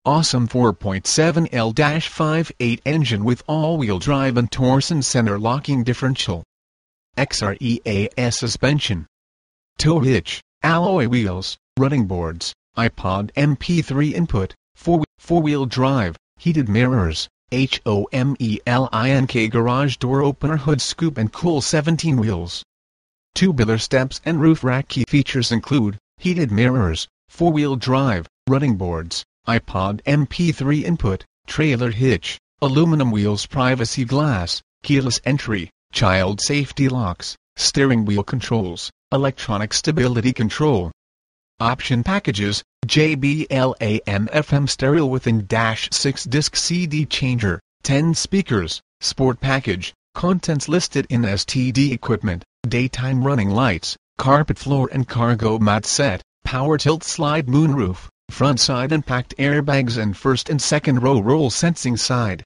Awesome 4.7L-58 engine with all-wheel drive and torsion center locking differential. XREAS suspension. Tow hitch, alloy wheels, running boards, iPod MP3 input, four-wheel drive, heated mirrors, HOMELINK garage door opener, hood scoop and cool 17 wheels. Tubular steps and roof rack. Key features include heated mirrors, four-wheel drive, running boards, iPod MP3 input, trailer hitch, aluminum wheels, privacy glass, keyless entry, child safety locks, steering wheel controls, electronic stability control. Option packages: JBL AM/FM stereo with in-6 disc CD changer, 10 speakers, sport package, contents listed in STD equipment, daytime running lights, carpet floor and cargo mat set, power tilt slide moonroof, front side impact airbags and first and second row roll sensing side.